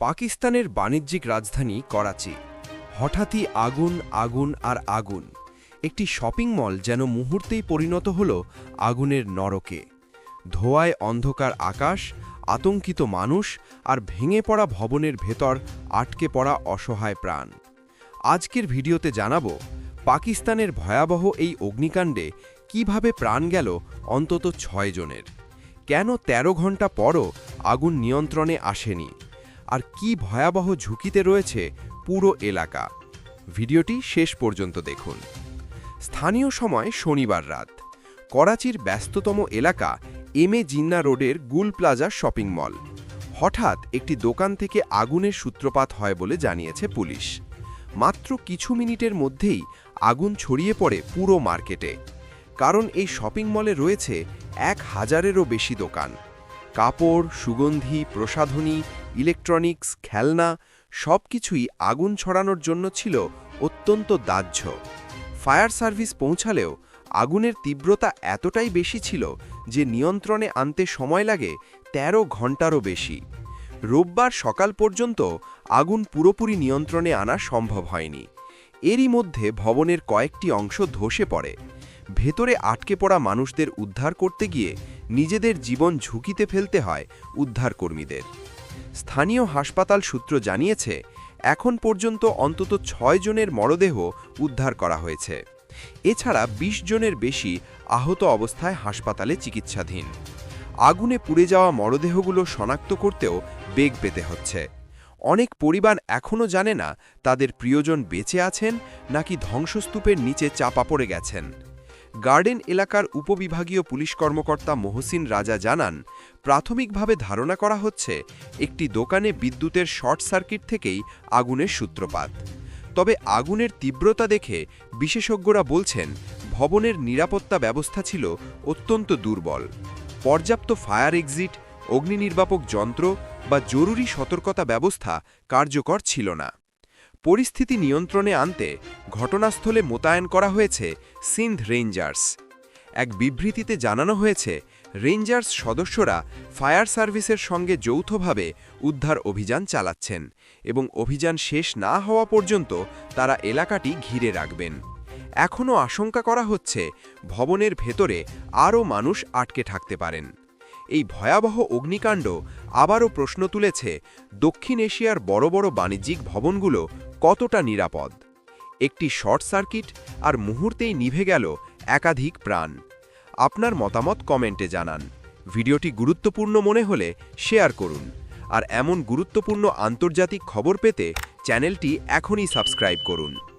পাকিস্তানের বাণিজ্যিক রাজধানী করাচি। হঠাৎই আগুন আগুন আর আগুন। একটি শপিং মল যেন মুহূর্তেই পরিণত হল আগুনের নরকে। ধোঁয়ায় অন্ধকার আকাশ, আতঙ্কিত মানুষ আর ভেঙে পড়া ভবনের ভেতর আটকে পড়া অসহায় প্রাণ। আজকের ভিডিওতে জানাবো পাকিস্তানের ভয়াবহ এই অগ্নিকাণ্ডে কিভাবে প্রাণ গেল অন্তত ৬ জনের, কেন ১৩ ঘন্টা পরও আগুন নিয়ন্ত্রণে আসেনি, আর কি ভয়াবহ ঝুঁকিতে রয়েছে পুরো এলাকা। ভিডিওটি শেষ পর্যন্ত দেখুন। স্থানীয় সময় শনিবার রাত, করাচির ব্যস্ততম এলাকা এমএ জিন্না রোডের গুল প্লাজা শপিং মল। হঠাৎ একটি দোকান থেকে আগুনের সূত্রপাত হয় বলে জানিয়েছে পুলিশ। মাত্র কিছু মিনিটের মধ্যেই আগুন ছড়িয়ে পড়ে পুরো মার্কেটে। কারণ এই শপিং মলে রয়েছে ১,০০০-এরও বেশি দোকান। কাপড়, সুগন্ধি, প্রসাধনী, ইলেকট্রনিক্স, খেলনা সবকিছুই আগুন ছড়ানোর জন্য ছিল অত্যন্ত দাহ্য। ফায়ার সার্ভিস পৌঁছালেও আগুনের তীব্রতা এতটাই বেশি ছিল যে নিয়ন্ত্রণে আনতে সময় লাগে ১৩ ঘন্টারও বেশি। রোববার সকাল পর্যন্ত আগুন পুরোপুরি নিয়ন্ত্রণে আনা সম্ভব হয়নি। এরই মধ্যে ভবনের কয়েকটি অংশ ধসে পড়ে। ভেতরে আটকে পড়া মানুষদের উদ্ধার করতে গিয়ে নিজেদের জীবন ঝুঁকিতে ফেলতে হয় উদ্ধারকর্মীদের। স্থানীয় হাসপাতাল সূত্র জানিয়েছে, এখন পর্যন্ত অন্তত ৬ জনের মরদেহ উদ্ধার করা হয়েছে। এছাড়া ২০ জনের বেশি আহত অবস্থায় হাসপাতালে চিকিৎসাধীন। আগুনে পুড়ে যাওয়া মরদেহগুলো শনাক্ত করতেও বেগ পেতে হচ্ছে। অনেক পরিবার এখনও জানে না তাদের প্রিয়জন বেঁচে আছেন নাকি ধ্বংসস্তূপের নিচে চাপা পড়ে গেছেন। গার্ডেন এলাকার উপবিভাগীয় পুলিশ কর্মকর্তা মহসিন রাজা জানান, প্রাথমিকভাবে ধারণা করা হচ্ছে একটি দোকানে বিদ্যুতের শর্ট সার্কিট থেকেই আগুনের সূত্রপাত। তবে আগুনের তীব্রতা দেখে বিশেষজ্ঞরা বলছেন, ভবনের নিরাপত্তা ব্যবস্থা ছিল অত্যন্ত দুর্বল। পর্যাপ্ত ফায়ার এক্সিট, অগ্নিনির্বাপক যন্ত্র বা জরুরি সতর্কতা ব্যবস্থা কার্যকর ছিল না। পরিস্থিতি নিয়ন্ত্রণে আনতে ঘটনাস্থলে মোতায়েন করা হয়েছে সিন্ধ রেঞ্জার্স। এক বিবৃতিতে জানানো হয়েছে, রেঞ্জার্স সদস্যরা ফায়ার সার্ভিসের সঙ্গে যৌথভাবে উদ্ধার অভিযান চালাচ্ছেন এবং অভিযান শেষ না হওয়া পর্যন্ত তারা এলাকাটি ঘিরে রাখবেন। এখনও আশঙ্কা করা হচ্ছে ভবনের ভেতরে আরও মানুষ আটকে থাকতে পারেন। এই ভয়াবহ অগ্নিকাণ্ড আবারও প্রশ্ন তুলেছে, দক্ষিণ এশিয়ার বড় বড় বাণিজ্যিক ভবনগুলো কতটা নিরাপদ। একটি শর্ট সার্কিট আর মুহূর্তেই নিভে গেল একাধিক প্রাণ। আপনার মতামত কমেন্টে জানান। ভিডিওটি গুরুত্বপূর্ণ মনে হলে শেয়ার করুন। আর এমন গুরুত্বপূর্ণ আন্তর্জাতিক খবর পেতে চ্যানেলটি এখনই সাবস্ক্রাইব করুন।